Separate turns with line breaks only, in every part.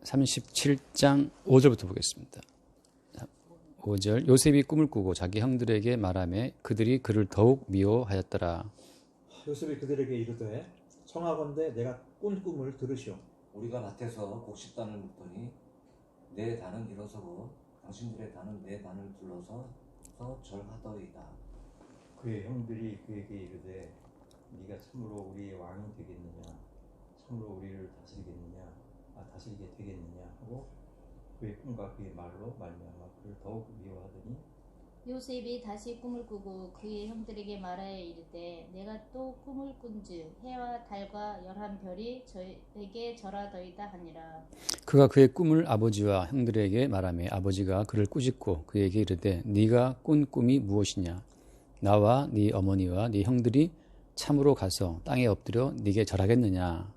37장 5절부터 보겠습니다. 5절 요셉이 꿈을 꾸고 자기 형들에게 말하며 그들이 그를 더욱 미워하였더라.
요셉이 그들에게 이르되 청하건대 내가 꾼 꿈을 들으시오.
우리가 밭에서 곡식단을 묶더니 내 단은 일어서고 당신들의 단은 내 단을 둘러서 절하더이다.
그의 형들이 그에게 이르되 네가 참으로 우리의 왕이 되겠느냐, 참으로 우리를 다스리게 되겠느냐 하고 그의 꿈과 그의 말로 말미암아 그를 더욱 미워하더니
요셉이 다시 꿈을 꾸고 그의 형들에게 말하여 이르되 내가 또 꿈을 꾼즉 해와 달과 11별이 저에게 절하더이다 하니라.
그가 그의 꿈을 아버지와 형들에게 말하며 아버지가 그를 꾸짖고 그에게 이르되 네가 꾼 꿈이 무엇이냐, 나와 네 어머니와 네 형들이 참으로 가서 땅에 엎드려 네게 절하겠느냐.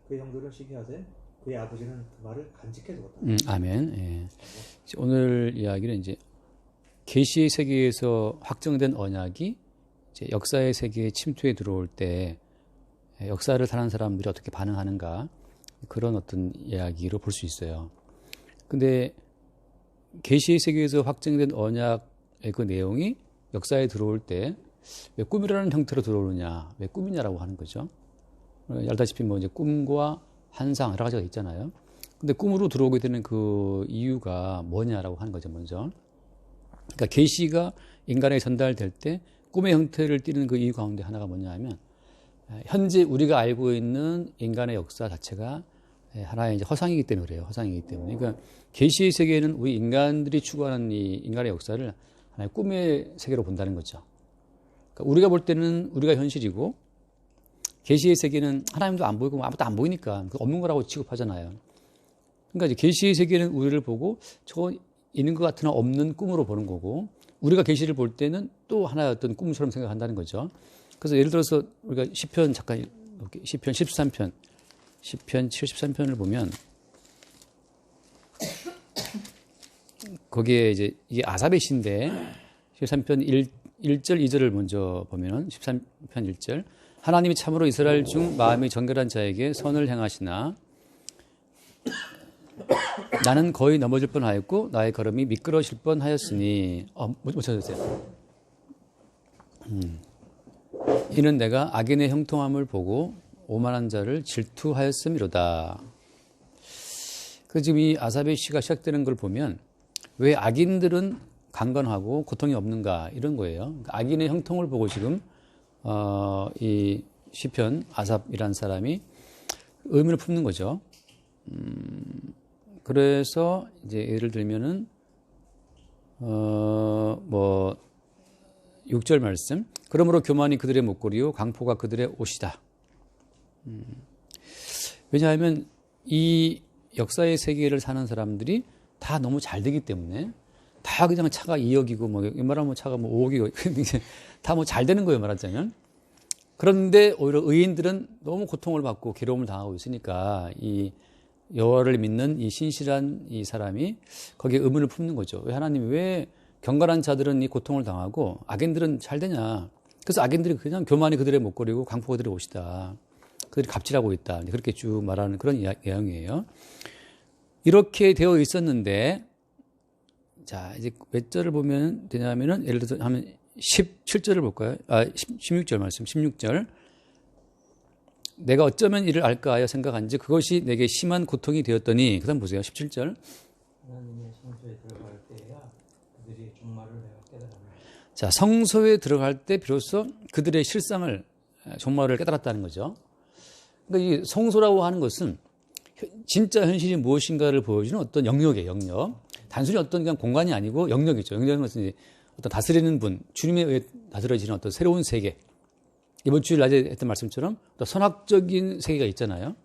그의 형들은 시기하되 그의 아버지는 그 말을 간직해 두었다.
아멘. 예. 오늘 이야기는 이제 계시의 세계에서 확정된 언약이 이제 역사의 세계에 침투해 들어올 때 역사를 사는 사람들이 어떻게 반응하는가, 그런 어떤 이야기로 볼 수 있어요. 근데 계시의 세계에서 확정된 언약의 그 내용이 역사에 들어올 때 왜 꿈이라는 형태로 들어오느냐, 왜 꿈이냐라고 하는 거죠. 알다시피 뭐 이제 꿈과 환상 여러 가지가 있잖아요. 근데 꿈으로 들어오게 되는 그 이유가 뭐냐라고 하는 거죠, 먼저. 그러니까 계시가 인간에게 전달될 때 꿈의 형태를 띠는 그 이유 가운데 하나가 뭐냐 하면 현재 우리가 알고 있는 인간의 역사 자체가 하나의 이제 허상이기 때문에 그래요. 허상이기 때문에. 그러니까 계시의 세계는 우리 인간들이 추구하는 이 인간의 역사를 하나의 꿈의 세계로 본다는 거죠. 그러니까 우리가 볼 때는 우리가 현실이고 계시의 세계는 하나님도 안 보이고 아무것도 안 보이니까 없는 거라고 취급하잖아요. 그러니까 이제 계시의 세계는 우리를 보고 저거 있는 것 같으나 없는 꿈으로 보는 거고, 우리가 계시를 볼 때는 또 하나의 어떤 꿈처럼 생각한다는 거죠. 그래서 예를 들어서 우리가 시편 잠깐 시편 13편, 시편 73편을 보면 거기에 이제 이게 아삽의 시인데 13편 1절 2절을 먼저 보면은 13편 1절 하나님이 참으로 이스라엘 중 마음이 정결한 자에게 선을 행하시나 나는 거의 넘어질 뻔하였고 나의 걸음이 미끄러질 뻔하였으니 못 찾으세요. 이는 내가 악인의 형통함을 보고 오만한 자를 질투하였음이로다. 그 지금 이 아삽의 시가 시작되는 걸 보면 왜 악인들은 강건하고 고통이 없는가 이런 거예요. 그러니까 악인의 형통을 보고 지금 이 시편 아삽이라는 사람이 의문을 품는 거죠. 그래서 이제 예를 들면은 6절 말씀. 그러므로 교만이 그들의 목걸이요 강포가 그들의 옷이다. 왜냐하면 이 역사의 세계를 사는 사람들이 다 너무 잘 되기 때문에 다 그냥 차가 2억이고 뭐 웬만하면 차가 뭐 5억이고 다 뭐 잘 되는 거예요, 말하자면. 그런데 오히려 의인들은 너무 고통을 받고 괴로움을 당하고 있으니까 이 여호와를 믿는 이 신실한 이 사람이 거기에 의문을 품는 거죠. 왜 하나님이 왜 경건한 자들은 이 고통을 당하고 악인들은 잘 되냐. 그래서 악인들이 그냥 교만이 그들의 목걸이고 강포가 그들의 옷이다. 그들이 갑질하고 있다. 그렇게 쭉 말하는 그런 내용이에요. 이렇게 되어 있었는데, 자, 이제 몇 절을 보면 되냐면은, 예를 들어서 하면 17절을 볼까요? 16절 말씀, 16절. 내가 어쩌면 이를 알까 하여 생각한지 그것이 내게 심한 고통이 되었더니, 그 다음 보세요. 17절.
하나님의 성소에 들어갈 때야 그들이 종말을 내가 깨달았다.
자, 성소에 들어갈 때 비로소 그들의 실상을, 종말을 깨달았다는 거죠. 그러니까 이 성소라고 하는 것은 진짜 현실이 무엇인가를 보여주는 어떤 영역이에요, 영역. 단순히 어떤 그냥 공간이 아니고 영역이죠. 영역은 것은 이제 어떤 다스리는 분, 주님에 의해 다스려지는 어떤 새로운 세계. 이번 주일 낮에 했던 말씀처럼 또 선악적인 세계가 있잖아요.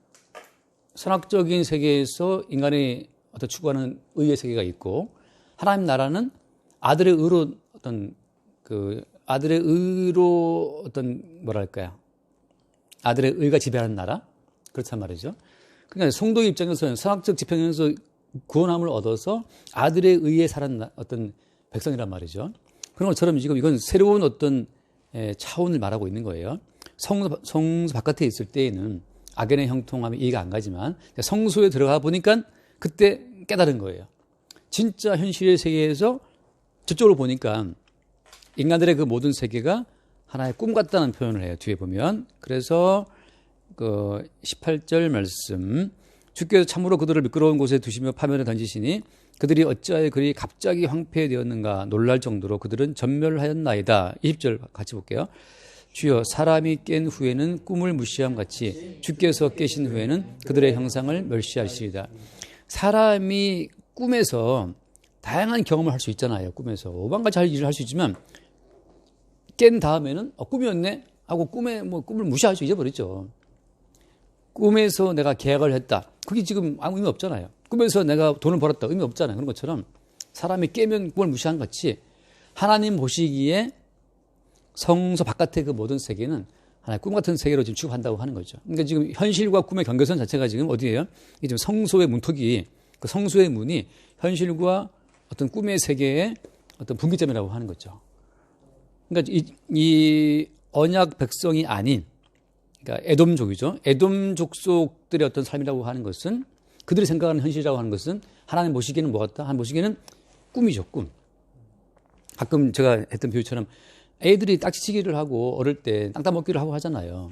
선악적인 세계에서 인간이 어떤 추구하는 의의 세계가 있고, 하나님 나라는 아들의 의로 어떤 아들의 의로 어떤 뭐랄까요? 아들의 의가 지배하는 나라? 그렇단 말이죠. 그러니까 성도의 입장에서는 선악적 지평에서 구원함을 얻어서 아들의 의에 살았는 어떤 백성이란 말이죠. 그런 것처럼 지금 이건 새로운 어떤 차원을 말하고 있는 거예요. 성소 바깥에 있을 때에는 악연의 형통함이 이해가 안 가지만 성소에 들어가 보니까 그때 깨달은 거예요. 진짜 현실의 세계에서 저쪽으로 보니까 인간들의 그 모든 세계가 하나의 꿈 같다는 표현을 해요. 뒤에 보면. 그래서 그 18절 말씀, 주께서 참으로 그들을 미끄러운 곳에 두시며 파멸에 던지시니 그들이 어찌하여 그리 갑자기 황폐되었는가 놀랄 정도로 그들은 전멸하였나이다. 20절 같이 볼게요. 주여 사람이 깬 후에는 꿈을 무시함 같이 주께서 깨신 후에는 그들의 형상을 멸시하시리다. 사람이 꿈에서 다양한 경험을 할 수 있잖아요. 꿈에서 오만가지 일을 할 수 있지만 깬 다음에는 꿈이었네 하고 꿈을 무시하죠. 잊어버리죠. 꿈에서 내가 계약을 했다. 그게 지금 아무 의미 없잖아요. 꿈에서 내가 돈을 벌었다. 의미 없잖아요. 그런 것처럼 사람이 깨면 꿈을 무시한 것 같이 하나님 보시기에 성소 바깥의 그 모든 세계는 하나의 꿈 같은 세계로 지금 취급한다고 하는 거죠. 그러니까 지금 현실과 꿈의 경계선 자체가 지금 어디예요? 이게 지금 성소의 문턱이, 그 성소의 문이 현실과 어떤 꿈의 세계의 어떤 분기점이라고 하는 거죠. 그러니까 이 언약 백성이 아닌, 그러니까 에돔족이죠. 에돔족 속들의 어떤 삶이라고 하는 것은, 그들이 생각하는 현실이라고 하는 것은 하나님 보시기에는 뭐 같다? 하나님 보시기에는 꿈이죠, 꿈. 가끔 제가 했던 비유처럼 애들이 딱지치기를 하고 어릴 때 땅 따먹기를 하고 하잖아요.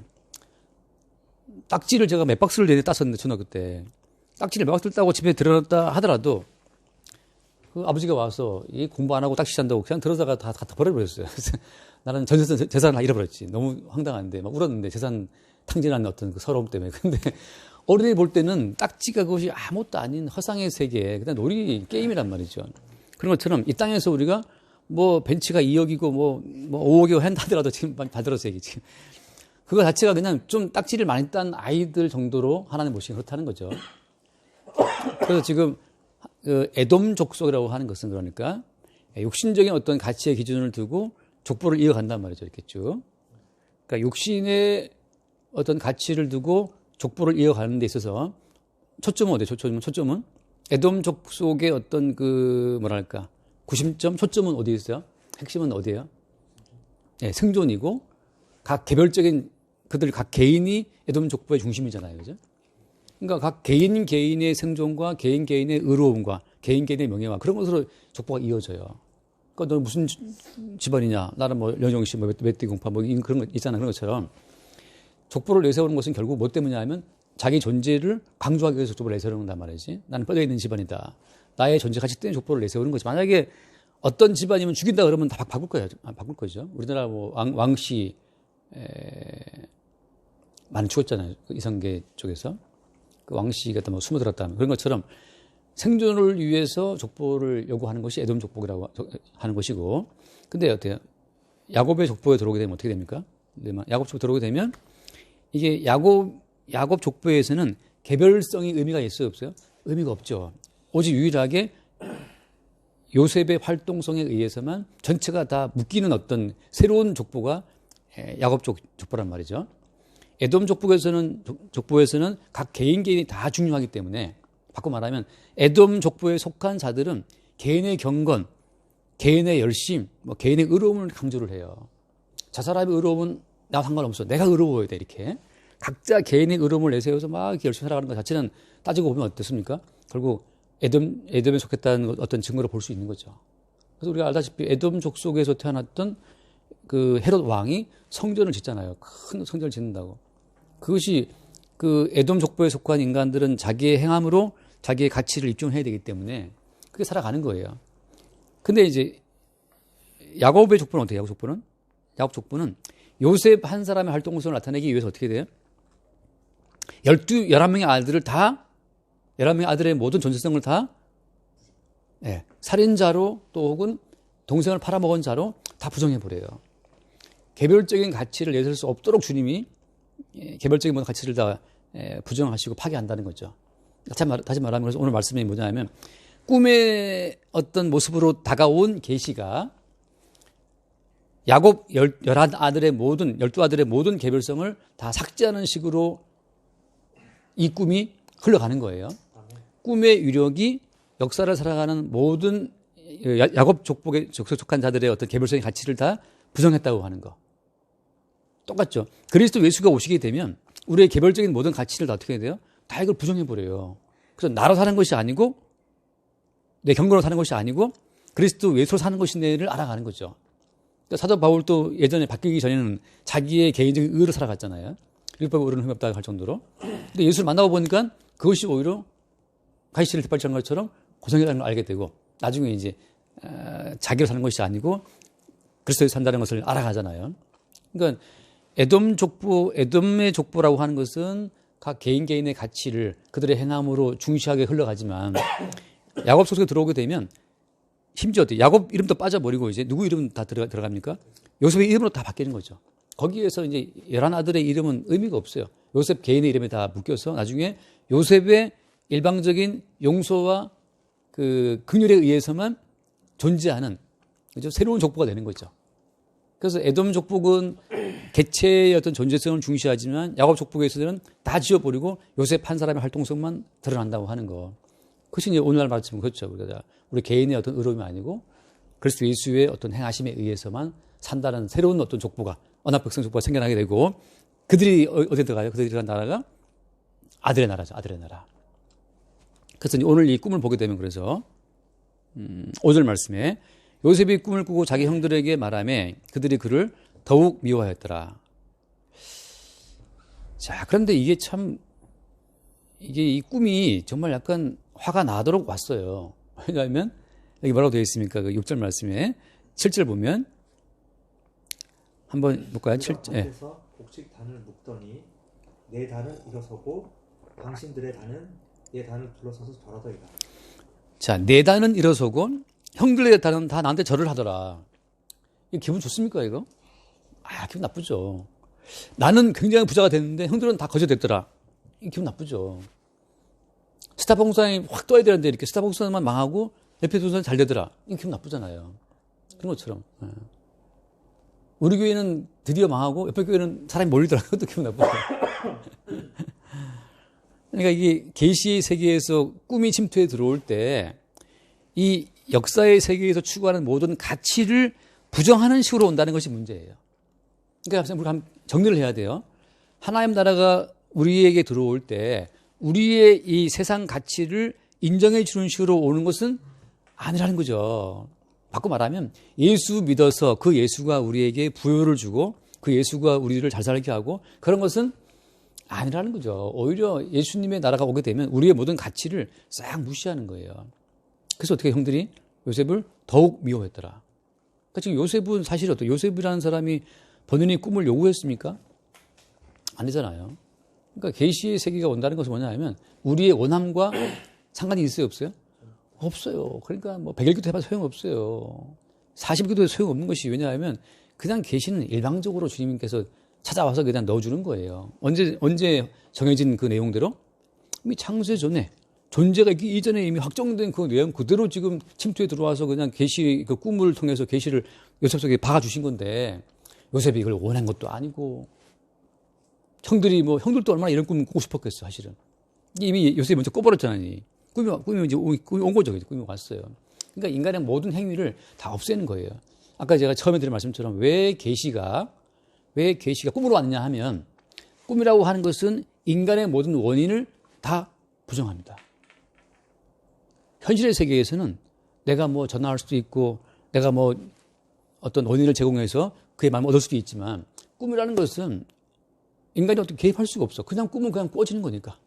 딱지를 제가 몇 박스를 내내 땄었는데 초등학교 때 딱지를 몇 박스를 따고 집에 들어놨다 하더라도 그 아버지가 와서 이 공부 안 하고 딱지 한다고 그냥 들어다가 다 갖다 버려버렸어요. 그래서 나는 전 재산을 다 잃어버렸지. 너무 황당한데 막 울었는데 재산 탕진하는 어떤 그 서러움 때문에. 근데 어른이 볼 때는 딱지가 그것이 아무것도 아닌 허상의 세계, 그냥 놀이 게임이란 말이죠. 그런 것처럼 이 땅에서 우리가 뭐 벤치가 2억이고 뭐 5억이고 한다더라도 지금 다 들었어요, 이게 지금. 그거 자체가 그냥 좀 딱지를 많이 딴 아이들 정도로 하나님 보시기 그렇다는 거죠. 그래서 지금 그 에돔 족속이라고 하는 것은 그러니까 육신적인 어떤 가치의 기준을 두고 족보를 이어간단 말이죠, 이렇게 쭉. 그러니까 육신의 어떤 가치를 두고 족보를 이어가는 데 있어서 초점은 어디예요? 초점은 에돔 족속의 어떤 그 뭐랄까 구심점, 초점은 어디에 있어요? 핵심은 어디예요? 네, 생존이고 각 개별적인 그들 각 개인이 에돔 족보의 중심이잖아요, 그죠? 그러니까 각 개인의 생존과 개인의 의로움과 개인의 명예와 그런 것으로 족보가 이어져요. 그러니까 너 무슨 집안이냐? 나는 뭐 연영씨, 뭐 메띠공파 뭐 그런 거 있잖아, 그런 것처럼 족보를 내세우는 것은 결국 뭐 때문이냐 하면 자기 존재를 강조하기 위해서 족보를 내세우는단 말이지. 나는 뼈대 있는 집안이다. 나의 존재 가치 때문에 족보를 내세우는 거지. 만약에 어떤 집안이면 죽인다 그러면 다 바꿀 거예요. 바꿀 거죠. 우리나라 뭐 왕씨 많이 죽었잖아요. 그 이성계 쪽에서. 그 왕씨가 뭐 숨어들었다 그런 것처럼 생존을 위해서 족보를 요구하는 것이 에돔 족보라고 하는 것이고. 근데 어때요? 야곱의 족보에 들어오게 되면 어떻게 됩니까? 야곱 족보에 들어오게 되면 이게 야곱 족보에서는 개별성이 의미가 있어요, 없어요? 의미가 없죠. 오직 유일하게 요셉의 활동성에 의해서만 전체가 다 묶이는 어떤 새로운 족보가 야곱 족보란 말이죠. 에돔 족보에서는 각 개인이 다 중요하기 때문에 바꿔 말하면 에돔 족보에 속한 자들은 개인의 경건, 개인의 열심, 뭐 개인의 의로움을 강조를 해요. 저 사람의 의로움은 나와 상관없어. 내가 의로워야 돼, 이렇게. 각자 개인의 의로움을 내세워서 막 이렇게 열심히 살아가는 것 자체는 따지고 보면 어떻습니까? 결국 에돔에 속했다는 어떤 증거로 볼 수 있는 거죠. 그래서 우리가 알다시피 에돔 족속에서 태어났던 그 헤롯 왕이 성전을 짓잖아요. 큰 성전을 짓는다고. 그것이 그 에돔 족보에 속한 인간들은 자기의 행함으로 자기의 가치를 입증해야 되기 때문에 그게 살아가는 거예요. 근데 이제 야곱의 족보는 어떻게 해요? 야곱 족보는 요셉 한 사람의 활동성을 나타내기 위해서 어떻게 돼요? 11명의 아들을 다 11명의 아들의 모든 존재성을 다 살인자로 또 혹은 동생을 팔아먹은 자로 다 부정해버려요. 개별적인 가치를 내세울 수 없도록 주님이 개별적인 모든 가치를 다 부정하시고 파괴한다는 거죠. 다시 말하면 그래서 오늘 말씀이 뭐냐면 꿈의 어떤 모습으로 다가온 계시가 야곱 12아들의 모든 개별성을 다 삭제하는 식으로 이 꿈이 흘러가는 거예요. 꿈의 위력이 역사를 살아가는 모든 야곱 족복에 속한 자들의 어떤 개별성의 가치를 다 부정했다고 하는 거. 똑같죠. 그리스도 예수가 오시게 되면 우리의 개별적인 모든 가치를 다 어떻게 해야 돼요? 다 이걸 부정해버려요. 그래서 나로 사는 것이 아니고 내 경건으로 사는 것이 아니고 그리스도 예수로 사는 것인데를 알아가는 거죠. 그러니까 사도 바울도 예전에 바뀌기 전에는 자기의 개인적인 의로 살아갔잖아요. 율법 의로는 흠없다 할 정도로. 근데 예수를 만나고 보니까 그것이 오히려 가시를 뒷발질한 것처럼 고생이라는 걸 알게 되고 나중에 이제 자기로 사는 것이 아니고 그리스도에 산다는 것을 알아가잖아요. 그러니까 에돔의 족보라고 하는 것은 각 개인의 가치를 그들의 행함으로 중시하게 흘러가지만 야곱 속에 들어오게 되면 심지어 야곱 이름도 빠져버리고 이제 누구 이름 다 들어갑니까? 요셉의 이름으로 다 바뀌는 거죠. 거기에서 이제 11아들의 이름은 의미가 없어요. 요셉 개인의 이름에 다 묶여서 나중에 요셉의 일방적인 용서와 그 긍휼에 의해서만 존재하는 그죠? 새로운 족보가 되는 거죠. 그래서 에돔 족복은 개체의 어떤 존재성을 중시하지만 야곱 족복에서는 다 지워버리고 요셉 한 사람의 활동성만 드러난다고 하는 거. 그것이 이제 오늘날 말씀은 그렇죠. 우리 개인의 어떤 의로움이 아니고 그리스도 예수의 어떤 행하심에 의해서만 산다는 새로운 어떤 족보가 언약 백성 족보가 생겨나게 되고 그들이 어디에 들어가요? 그들이 들어간 나라가 아들의 나라죠. 아들의 나라. 그래서 오늘 이 꿈을 보게 되면 그래서 5절 말씀에 요셉이 꿈을 꾸고 자기 형들에게 말하며 그들이 그를 더욱 미워하였더라. 자, 그런데 이게 이 꿈이 정말 약간 화가 나도록 왔어요. 왜냐하면 여기 뭐라고 되어 있습니까? 그 6절 말씀에 7절 보면 한번 볼까요? 7절. 예.
서 곡식 단을 묶더니 내 단은 일어서고 당신들의 단은 내 단을 둘러서서 절하더이다.
자, 내 단은 일어서고 형들의 단은 다 나한테 절을 하더라. 이거 기분 좋습니까, 이거? 기분 나쁘죠. 나는 굉장히 부자가 됐는데 형들은 다 거저됐더라. 이거 기분 나쁘죠. 스타 봉사에 확 떠야 되는데 이렇게 스타 봉사만 망하고 옆에 동사는 잘 되더라. 이거 기분 나쁘잖아요. 그런 것처럼. 우리 교회는 드디어 망하고 옆에 교회는 사람이 몰리더라. 그것도 기분 나쁘죠. 그러니까 이게 계시의 세계에서 꿈이 침투해 들어올 때 이 역사의 세계에서 추구하는 모든 가치를 부정하는 식으로 온다는 것이 문제예요. 그러니까 우리가 정리를 해야 돼요. 하나님 나라가 우리에게 들어올 때 우리의 이 세상 가치를 인정해 주는 식으로 오는 것은 아니라는 거죠. 바꿔 말하면 예수 믿어서 그 예수가 우리에게 부여를 주고 그 예수가 우리를 잘 살게 하고 그런 것은 아니라는 거죠. 오히려 예수님의 나라가 오게 되면 우리의 모든 가치를 싹 무시하는 거예요. 그래서 어떻게 형들이 요셉을 더욱 미워했더라. 그러니까 지금 요셉은 사실 어떻게 요셉이라는 사람이 본인의 꿈을 요구했습니까? 아니잖아요. 그러니까 계시의 세계가 온다는 것은 뭐냐면 우리의 원함과 상관이 있어요, 없어요? 없어요. 그러니까 뭐 100일기도 해봐도 소용없어요. 40일기도 해도 소용없는 것이 왜냐하면 그냥 계시는 일방적으로 주님께서 찾아와서 그냥 넣어주는 거예요. 언제 정해진 그 내용대로? 이미 창세 전에 존재가 있기 이전에 이미 확정된 그 내용 그대로 지금 침투에 들어와서 그냥 계시 그 꿈을 통해서 계시를 요셉 속에 박아주신 건데 요셉이 이걸 원한 것도 아니고 형들도 얼마나 이런 꿈을 꾸고 싶었겠어 사실은. 이미 요셉이 먼저 꿔버렸잖아요. 꿈이 이제 온 거죠. 꿈이 왔어요. 그러니까 인간의 모든 행위를 다 없애는 거예요. 아까 제가 처음에 드린 말씀처럼 왜 계시가 꿈으로 왔느냐 하면 꿈이라고 하는 것은 인간의 모든 원인을 다 부정합니다. 현실의 세계에서는 내가 뭐 전화할 수도 있고 내가 뭐 어떤 원인을 제공해서 그의 마음을 얻을 수도 있지만 꿈이라는 것은 인간이 어떻게 개입할 수가 없어. 그냥 꿈은 그냥 꿔지는 거니까.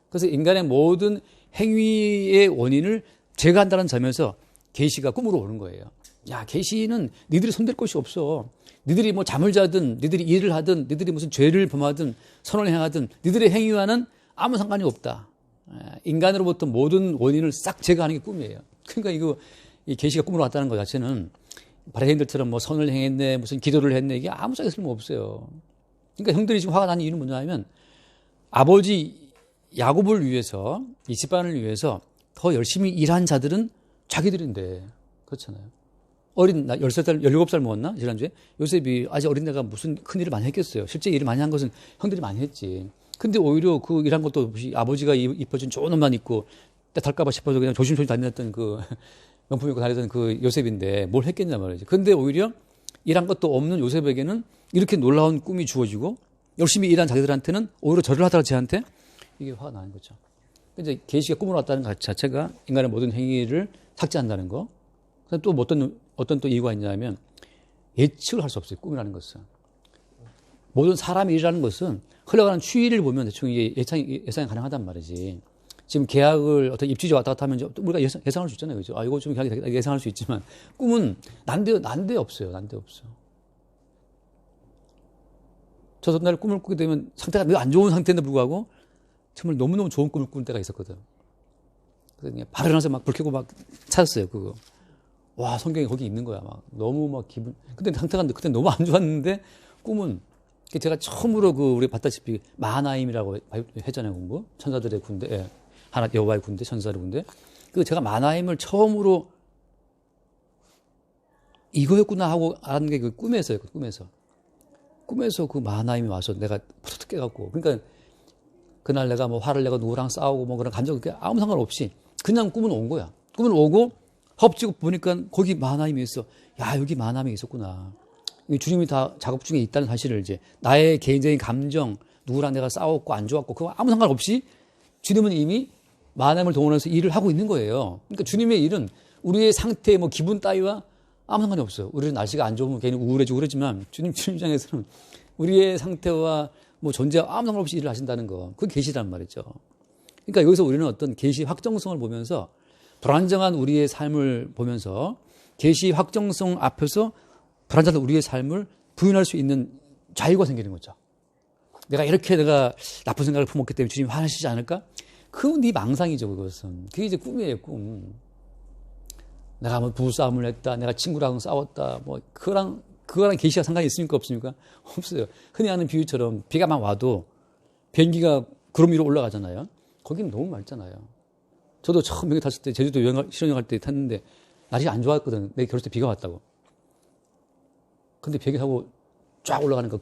그래서 인간의 모든 행위의 원인을 제거한다는 점에서 계시가 꿈으로 오는 거예요. 야, 계시는 니들이 손댈 곳이 없어. 니들이 뭐 잠을 자든 니들이 일을 하든 니들이 무슨 죄를 범하든 선을 행하든 니들의 행위와는 아무 상관이 없다. 인간으로부터 모든 원인을 싹 제거하는 게 꿈이에요. 그러니까 이 계시가 꿈으로 왔다는 것 자체는 바리새인들처럼 뭐 선을 행했네 무슨 기도를 했네 이게 아무 짝에 쓸모 없어요. 그러니까 형들이 지금 화가 나는 이유는 뭐냐면 아버지 야곱을 위해서 이 집안을 위해서 더 열심히 일한 자들은 자기들인데 그렇잖아요. 어린 13살, 17살 먹었나? 지난주에? 요셉이 아직 어린 데가 무슨 큰 일을 많이 했겠어요. 실제 일을 많이 한 것은 형들이 많이 했지. 근데 오히려 그 일한 것도 없이 아버지가 입혀준 좋은 옷만 입고 때 탈까봐 싶어서 그냥 조심조심 다녔던 그 명품 입고 다녔던 그 요셉인데 뭘 했겠냐 말이지. 근데 오히려 일한 것도 없는 요셉에게는 이렇게 놀라운 꿈이 주어지고 열심히 일한 자기들한테는 오히려 절을 하다가 쟤한테 이게 화가 나는 거죠. 이제 계시가 꿈으로 왔다는 것 자체가 인간의 모든 행위를 삭제한다는 거. 또 어떤 또 이유가 있냐면 예측을 할 수 없어요. 꿈이라는 것은. 모든 사람의 일이라는 것은 흘러가는 추이를 보면 대충 이게 예상이 가능하단 말이지. 지금 계약을 어떤 입주자 왔다 갔다 하면 우리가 예상할 수 있잖아요. 그죠? 아, 이거 좀 계약이 되겠다 예상할 수 있지만 꿈은 난데 없어요. 난데 없어. 저 전날 꿈을 꾸게 되면 상태가 매우 안 좋은 상태인데 불구하고 정말 너무너무 좋은 꿈을 꾸는 때가 있었거든. 그래서 그냥 바로 일어나서 막 불 켜고 막 찾았어요. 그거. 와, 성경이 거기 있는 거야. 막 너무 막 근데 상태가 그때 너무 안 좋았는데 꿈은 제가 처음으로 우리 봤다시피 마하나임이라고 했잖아요. 공부. 천사들의 군대. 예. 하나 여호와의 군대, 천사들의 군대. 제가 마하나임을 처음으로 이거였구나 하고 알았는 게 꿈에서요. 꿈에서 그 마하나임이 와서 내가 푸득 깨갖고. 그러니까 그날 내가 뭐 화를 내고 누구랑 싸우고 뭐 그런 감정 아무 상관없이 그냥 꿈은 온 거야. 꿈은 오고 헙지고 보니까 거기 마하나임이 있어. 야, 여기 마하나임이 있었구나. 주님이 다 작업 중에 있다는 사실을 이제 나의 개인적인 감정, 누구랑 내가 싸웠고 안 좋았고 그거 아무 상관없이 주님은 이미 마하나임을 동원해서 일을 하고 있는 거예요. 그러니까 주님의 일은 우리의 상태, 뭐 기분 따위와 아무 상관이 없어요. 우리는 날씨가 안 좋으면 괜히 우울해지고 그러지만 주님 입장에서는 우리의 상태와 뭐 존재와 아무 상관없이 일을 하신다는 거. 그게 계시란 말이죠. 그러니까 여기서 우리는 어떤 계시 확정성을 보면서 불안정한 우리의 삶을 보면서 계시 확정성 앞에서 불안정한 우리의 삶을 부인할 수 있는 자유가 생기는 거죠. 내가 나쁜 생각을 품었기 때문에 주님이 화나시지 않을까? 그건 네 망상이죠, 그것은. 그게 이제 꿈이에요, 꿈. 내가 뭐 부부싸움을 했다, 내가 친구랑 싸웠다, 뭐, 그거랑 계시가 상관이 있습니까, 없습니까? 없어요. 흔히 하는 비유처럼 비가 막 와도 비행기가 구름 위로 올라가잖아요. 거기는 너무 맑잖아요. 저도 처음 비행기 탔을 때, 제주도 실험여행 갈 때 탔는데, 날이 안 좋았거든. 내가 결혼 때 비가 왔다고. 근데 비행기 타고 쫙 올라가니까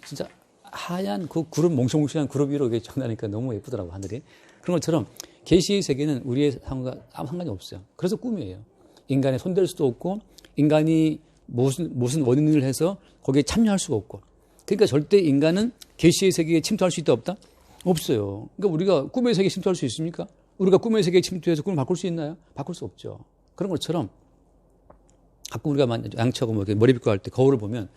진짜 하얀 구름, 몽실몽실한 구름 위로 이렇게 전하니까 너무 예쁘더라고, 하늘이. 그런 것처럼 계시의 세계는 우리의 삶과 아무 상관이 없어요. 그래서 꿈이에요. 인간에 손댈 수도 없고 인간이 무슨 원인을 해서 거기에 참여할 수가 없고. 그러니까 절대 인간은 계시의 세계에 침투할 수 있다 없다? 없어요. 그러니까 우리가 꿈의 세계에 침투할 수 있습니까? 우리가 꿈의 세계에 침투해서 꿈을 바꿀 수 있나요? 바꿀 수 없죠. 그런 것처럼 가끔 우리가 양치하고 뭐 머리 빗고 할 때 거울을 보면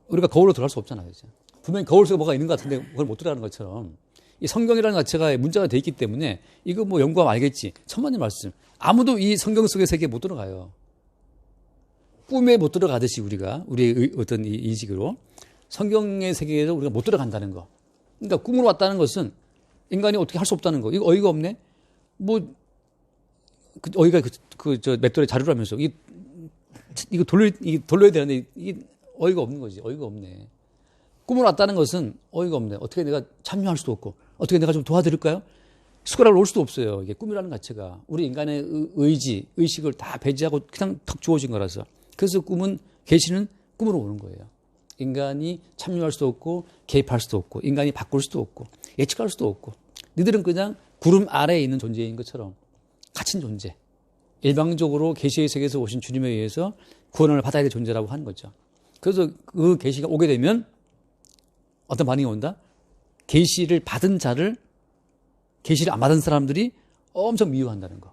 우리가 거울로 들어갈 수 없잖아요. 그죠? 분명히 거울 속에 뭐가 있는 것 같은데 그걸 못 들어가는 것처럼 이 성경이라는 자체가 문자가 돼 있기 때문에 이거 뭐 연구하면 알겠지. 천만의 말씀. 아무도 이 성경 속의 세계에 못 들어가요. 꿈에 못 들어가듯이 우리의 어떤 이 인식으로 성경의 세계에서 우리가 못 들어간다는 거. 그러니까 꿈으로 왔다는 것은 인간이 어떻게 할 수 없다는 거. 이거 어이가 없네? 뭐, 어이가 저 맷돌에 자루라면서. 이거 돌려야 되는데 이게 어이가 없는 거지. 어이가 없네. 꿈으로 왔다는 것은 어이가 없네. 어떻게 내가 참여할 수도 없고, 어떻게 내가 좀 도와드릴까요? 숟가락을 올 수도 없어요. 이게 꿈이라는 자체가. 우리 인간의 의식을 다 배제하고 그냥 턱 주어진 거라서. 그래서 계시는 꿈으로 오는 거예요. 인간이 참여할 수도 없고, 개입할 수도 없고, 인간이 바꿀 수도 없고, 예측할 수도 없고, 니들은 그냥 구름 아래에 있는 존재인 것처럼 갇힌 존재. 일방적으로 계시의 세계에서 오신 주님에 의해서 구원을 받아야 될 존재라고 하는 거죠. 그래서 그 계시가 오게 되면 어떤 반응이 온다? 계시를 받은 자를, 계시를 안 받은 사람들이 엄청 미워한다는 거.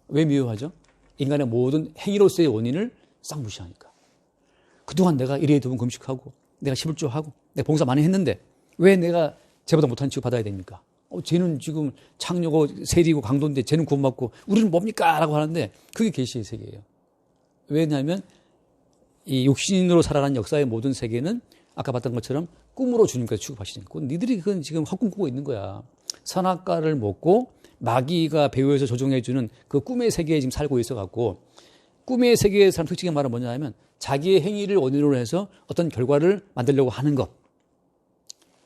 왜 미워하죠? 인간의 모든 행위로서의 원인을 싹 무시하니까. 그동안 내가 일에 두 번 금식하고, 내가 11조하고, 내가 봉사 많이 했는데, 왜 내가 쟤보다 못한 취급 받아야 됩니까? 쟤는 지금 창녀고, 세리고, 강도인데, 쟤는 구원받고, 우리는 뭡니까? 라고 하는데, 그게 계시의 세계예요. 왜냐하면, 이 육신으로 살아가는 역사의 모든 세계는, 아까 봤던 것처럼, 꿈으로 주님께서 취급하시니까. 니들이 그건 지금 헛꿈 꾸고 있는 거야. 선악과를 먹고, 마귀가 배후에서 조종해주는 그 꿈의 세계에 지금 살고 있어갖고, 꿈의 세계의 사람 특징의 말은 뭐냐 하면 자기의 행위를 원인으로 해서 어떤 결과를 만들려고 하는 것.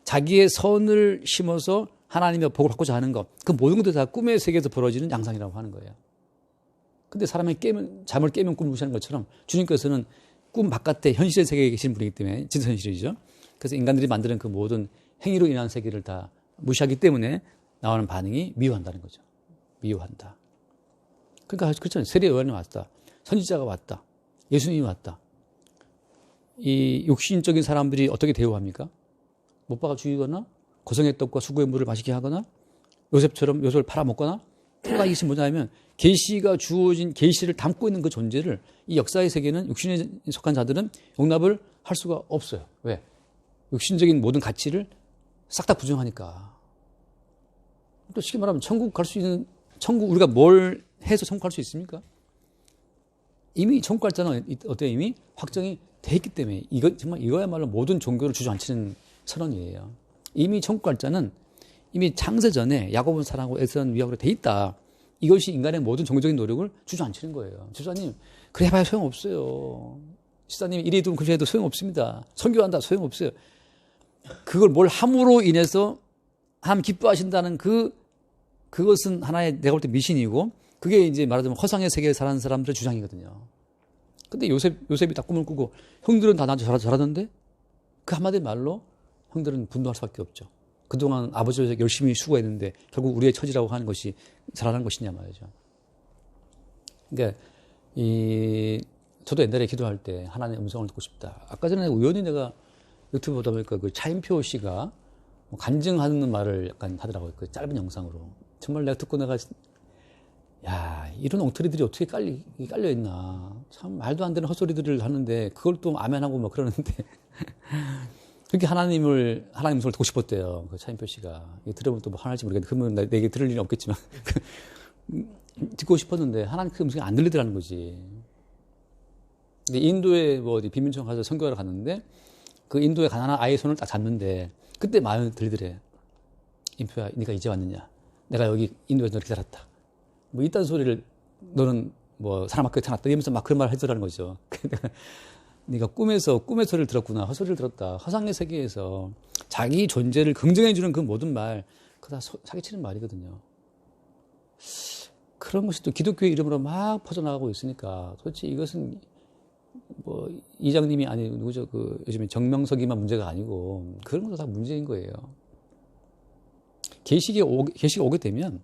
자기의 선을 심어서 하나님의 복을 받고자 하는 것. 그 모든 것들이 다 꿈의 세계에서 벌어지는 양상이라고 하는 거예요. 근데 사람이 잠을 깨면 꿈을 무시하는 것처럼 주님께서는 꿈 바깥에 현실의 세계에 계신 분이기 때문에 진짜 현실이죠. 그래서 인간들이 만드는 그 모든 행위로 인한 세계를 다 무시하기 때문에 나오는 반응이 미워한다는 거죠. 미워한다. 그러니까 그렇잖아요. 세례 요한이 왔다. 선지자가 왔다. 예수님이 왔다. 이 육신적인 사람들이 어떻게 대우합니까? 못 박아 죽이거나 고성의 떡과 수고의 물을 마시게 하거나 요셉처럼 요셉을 팔아먹거나 그러니까 이것이 뭐냐면 계시가 주어진 계시를 담고 있는 그 존재를 이 역사의 세계는 육신에 속한 자들은 용납을 할 수가 없어요. 왜? 육신적인 모든 가치를 싹 다 부정하니까. 또 쉽게 말하면 천국 갈 수 있는 천국 우리가 뭘 해서 천국 갈 수 있습니까? 이미 천국 갈 자는 어때요? 이미 확정이 돼 있기 때문에 이거 정말 이거야말로 모든 종교를 주저앉히는 선언이에요. 이미 천국 갈 자는 이미 창세 전에 야곱은 사랑하고 에서는 위하고 돼 있다. 이것이 인간의 모든 종교적인 노력을 주저앉히는 거예요. 지사님 그래 해봐야 소용없어요. 지사님 이리 두면 그래 해도 소용없습니다. 선교한다 소용없어요. 그걸 뭘 함으로 인해서 하나님 기뻐하신다는 그것은 하나의 내가 볼 때 미신이고 그게 이제 말하자면 허상의 세계에 사는 사람들의 주장이거든요. 근데 요셉이 다 꿈을 꾸고 형들은 다 나한테 잘하던데 그 한마디 말로 형들은 분노할 수밖에 없죠. 그동안 아버지가 열심히 수고했는데 결국 우리의 처지라고 하는 것이 잘하는 것이냐 말이죠. 그러니까 저도 옛날에 기도할 때 하나님의 음성을 듣고 싶다. 아까 전에 우연히 내가 유튜브 보다 보니까 그 차인표 씨가 간증하는 말을 약간 하더라고요. 그 짧은 영상으로. 정말 내가 듣고 내가 야 이런 엉터리들이 어떻게 깔려 있나. 참 말도 안 되는 헛소리들을 하는데 그걸 또 아멘하고 막 그러는데 그렇게 하나님 음성을 듣고 싶었대요. 그 차인표 씨가. 이거 들으면 또 뭐 화날지 모르겠는데, 그러면 내게 들을 일은 없겠지만. 듣고 싶었는데, 하나님 그 음성이 안 들리더라는 거지. 근데 인도에 뭐 어디 비민청 가서 선교하러 갔는데, 그 인도에 가난한 아이의 손을 딱 잡는데, 그때 마음이 들리더래. 인표야, 네가 이제 왔느냐. 내가 여기 인도에서 너를 기다렸다. 뭐 이딴 소리를 너는 뭐 사람 앞에 태어났다. 이러면서 막 그런 말을 해주라는 거죠. 네가 꿈에서 꿈의 소리를 들었구나. 헛소리를 들었다. 허상의 세계에서 자기 존재를 긍정해주는 그 모든 말, 그거 다 사기치는 말이거든요. 그런 것이 또 기독교의 이름으로 막 퍼져나가고 있으니까 도대체 이것은 뭐 이장님이 아니 누구죠? 그 요즘에 정명석이만 문제가 아니고 그런 것도 다 문제인 거예요. 계시가 오게 되면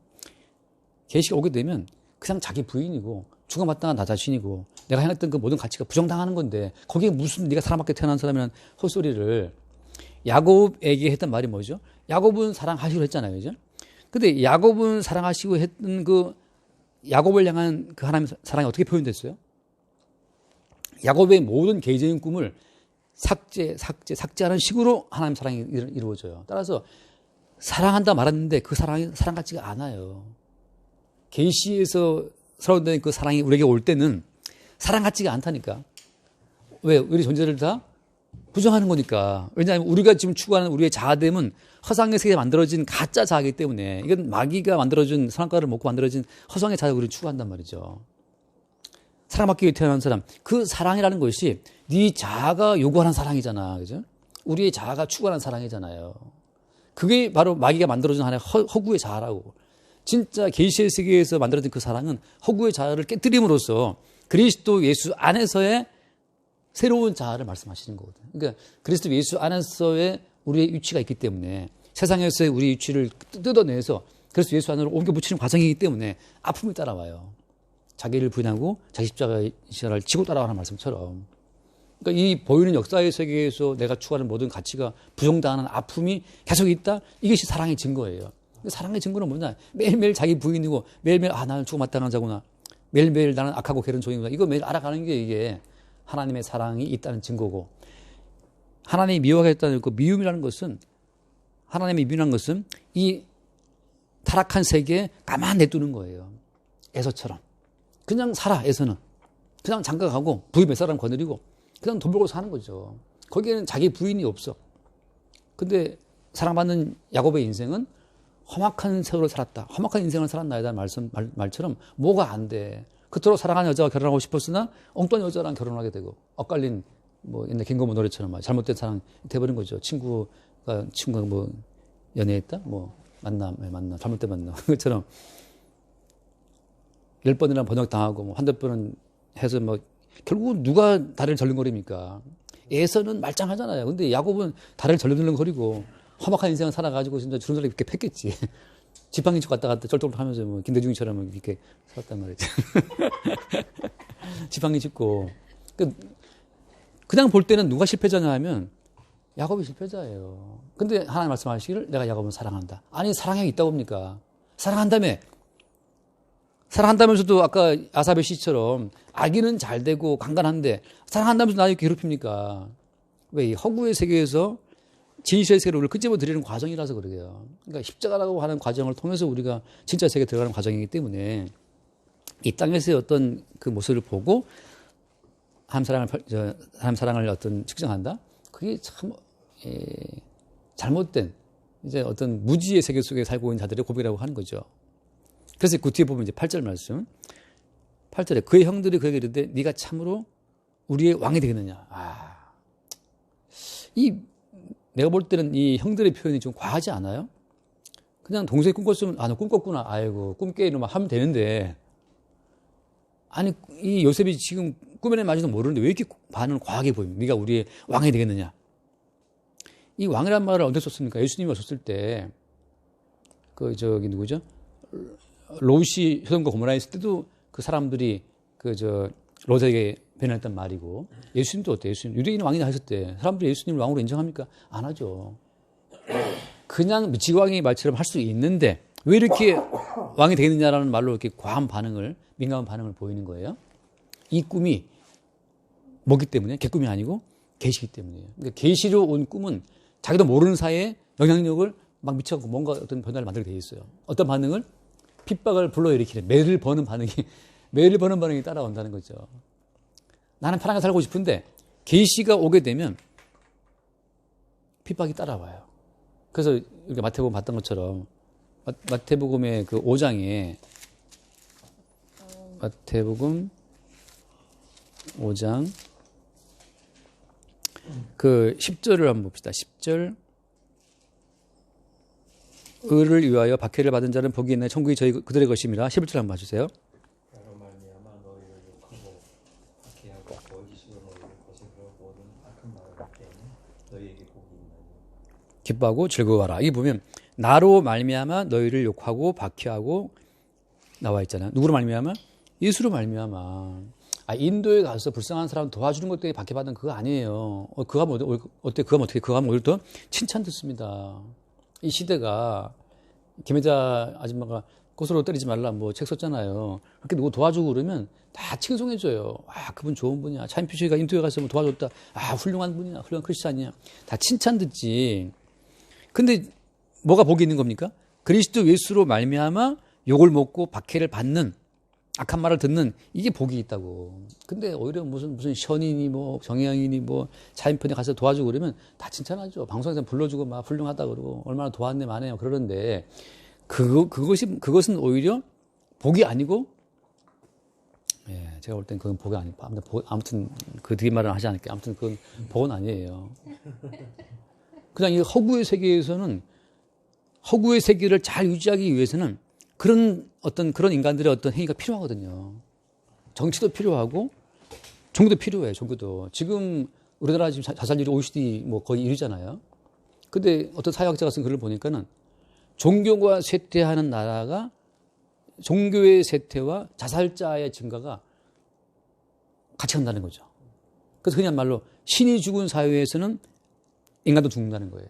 그냥 자기 부인이고 죽어마땅한 나 자신이고 내가 행했던 그 모든 가치가 부정당하는 건데 거기에 무슨 네가 사람 밖에 태어난 사람이란 헛소리를 야곱에게 했던 말이 뭐죠? 야곱은 사랑하시고 했잖아요. 그죠? 근데 야곱은 사랑하시고 했던 그 야곱을 향한 그 하나님의 사랑이 어떻게 표현됐어요? 야곱의 모든 개인적인 꿈을 삭제하는 식으로 하나님 사랑이 이루어져요. 따라서 사랑한다 말했는데 그 사랑이 사랑 같지가 않아요. 계시에서 서러운다는 그 사랑이 우리에게 올 때는 사랑 같지가 않다니까. 왜? 우리 존재를 다 부정하는 거니까. 왜냐하면 우리가 지금 추구하는 우리의 자아됨은 허상의 세계에 만들어진 가짜 자아이기 때문에 이건 마귀가 만들어준 선악과를 먹고 만들어진 허상의 자아를 우리는 추구한단 말이죠. 사랑받기 위해 태어난 사람. 그 사랑이라는 것이 네 자아가 요구하는 사랑이잖아. 그죠? 우리의 자아가 추구하는 사랑이잖아요. 그게 바로 마귀가 만들어준 하나의 허구의 자아라고. 진짜 계시의 세계에서 만들어진 그 사랑은 허구의 자아를 깨뜨림으로써 그리스도 예수 안에서의 새로운 자아를 말씀하시는 거거든요. 그러니까 그리스도 예수 안에서의 우리의 위치가 있기 때문에 세상에서의 우리 위치를 뜯어내서 그리스도 예수 안으로 옮겨 붙이는 과정이기 때문에 아픔이 따라와요. 자기를 부인하고 자기 십자가의 시간을 지고 따라가는 말씀처럼. 그러니까 이 보이는 역사의 세계에서 내가 추구하는 모든 가치가 부정당하는 아픔이 계속 있다. 이것이 사랑의 증거예요. 사랑의 증거는 뭐냐? 매일매일 자기 부인이고 매일매일 나는 죽어마땅한 자구나. 매일매일 나는 악하고 게으른 종이구나. 이거 매일 알아가는 게 이게 하나님의 사랑이 있다는 증거고 하나님이 미워하겠다는 그 미움이라는 것은 하나님이 미움한 것은 이 타락한 세계에 가만 냅두는 거예요. 에서처럼. 그냥 살아 에서는. 그냥 장가가고 부인 몇 사람 거느리고 그냥 돈 벌고 사는 거죠. 거기에는 자기 부인이 없어. 근데 사랑받는 야곱의 인생은 험악한 세월을 살았다. 험악한 인생을 살았나에 대한 말처럼 뭐가 안 돼. 그토록 사랑하는 여자와 결혼하고 싶었으나 엉뚱한 여자랑 결혼하게 되고 엇갈린 뭐 옛날 김건모 노래처럼 잘못된 사랑 돼버린 거죠. 친구가 뭐 연애했다? 뭐 만남 잘못된 만남 그것처럼 10번이나 번역당하고 뭐 한두 번은 해서 뭐 결국은 누가 다리를 절름거립니까? 에서는 말짱하잖아요. 근데 야곱은 다리를 절름거리고 험악한 인생을 살아가지고 진짜 주름살이 이렇게 팼겠지. 지팡이 쪽 갔다 갔다 쩔쩔 하면서 뭐 김대중처럼 이렇게 살았단 말이지. 지팡이 짚고. 그냥 볼 때는 누가 실패자냐 하면 야곱이 실패자예요. 근데 하나님 말씀하시기를 내가 야곱은 사랑한다. 아니 사랑이 있다고 합니까? 사랑한다며. 사랑한다면서도 아까 아사베 씨처럼 아기는 잘 되고 강간한데 사랑한다면서 나를 괴롭힙니까? 왜 이 허구의 세계에서 진실의 세계로 우리를 끄집어 드리는 과정이라서 그러게요. 그러니까 십자가라고 하는 과정을 통해서 우리가 진짜 세계에 들어가는 과정이기 때문에 이 땅에서의 어떤 그 모습을 보고 하나님 사랑을 어떤 측정한다? 그게 참 잘못된 이제 어떤 무지의 세계 속에 살고 있는 자들의 고백이라고 하는 거죠. 그래서 그 뒤에 보면 이제 8절 말씀. 8절에 그의 형들이 그에게 이르되 네가 참으로 우리의 왕이 되겠느냐. 내가 볼 때는 이 형들의 표현이 좀 과하지 않아요? 그냥 동생이 꿈꿨으면 너 꿈꿨구나. 아이고 꿈깨 이러면 하면 되는데 아니 이 요셉이 지금 꿈에 맞지도 모르는데 왜 이렇게 반응을 과하게 보입니까? 네가 우리의 왕이 되겠느냐. 이 왕이란 말을 언제 썼습니까? 예수님이 오셨을 때 누구죠? 롯이 소돔과 고모라에 있을 때도 그 사람들이 롯에게 변했단 말이고 예수님도 어때요? 예수님 유대인 왕이나 하셨을 때 사람들이 예수님을 왕으로 인정합니까? 안 하죠. 그냥 미치광이 말처럼 할 수 있는데 왜 이렇게 왕이 되겠느냐라는 말로 이렇게 과한 반응을 민감한 반응을 보이는 거예요. 이 꿈이 뭐기 때문에 개꿈이 아니고 계시기 때문이에요. 그러니까 계시로 온 꿈은 자기도 모르는 사이에 영향력을 막 미쳐갖고 뭔가 어떤 변화를 만들게 돼 있어요. 어떤 반응을 핍박을 불러일으키는 매를 버는 반응이 따라온다는 거죠. 나는 편하게 살고 싶은데 계시가 오게 되면 핍박이 따라와요. 그래서 이렇게 마태복음 봤던 것처럼 마태복음의 그 5장에 마태복음 5장 그 10절을 한번 봅시다. 10절 의를 위하여 박해를 받은 자는 복이 있나요? 천국이 그들의 것입니다. 11절 한번 봐주세요.
나로 말미암아 너희를 욕하고 박해하고 거짓으로 너희를 거스르고 모든 악한 말을 할 때에는 너희에게 복이 있나니
기뻐하고 즐거워하라. 이 보면 나로 말미암아 너희를 욕하고 박해하고 나와 있잖아요. 누구로 말미암아? 예수로 말미암아. 인도에 가서 불쌍한 사람 도와주는 것 때문에 박해받은 그거 아니에요. 그거 하면 어때? 그거 하면 어떻게? 그거 하면 오히려 더 칭찬 듣습니다. 이 시대가 김혜자 아줌마가 고소로 때리지 말라 뭐 책 썼잖아요. 그렇게 누구 도와주고 그러면 다 칭송해줘요. 그분 좋은 분이야. 차인표 씨가 인도에 가서 뭐 도와줬다. 훌륭한 분이야. 훌륭한 크리스찬이야. 다 칭찬 듣지. 근데 뭐가 복이 있는 겁니까? 그리스도 예수로 말미암아 욕을 먹고 박해를 받는 악한 말을 듣는 이게 복이 있다고. 근데 오히려 무슨 션이니 뭐 정혜영이니 뭐 차인편에 가서 도와주고 그러면 다 칭찬하죠. 방송에서 불러주고 막 훌륭하다 그러고 얼마나 도왔네 마네요 그러는데 그것은 오히려 복이 아니고 제가 볼 땐 그건 복이 아니고 아무튼 그 뒤에 말은 하지 않을게요. 아무튼 그건 복은 아니에요. 그냥 이 허구의 세계에서는 허구의 세계를 잘 유지하기 위해서는 그런 인간들의 어떤 행위가 필요하거든요. 정치도 필요하고 종교도 필요해요. 종교도 지금 우리나라 지금 자살률이 OECD 뭐 거의 1위잖아요. 근데 어떤 사회학자가 쓴 글을 보니까는 종교가 쇠퇴하는 나라가 종교의 쇠퇴와 자살자의 증가가 같이 간다는 거죠. 그래서 그냥 말로 신이 죽은 사회에서는 인간도 죽는다는 거예요.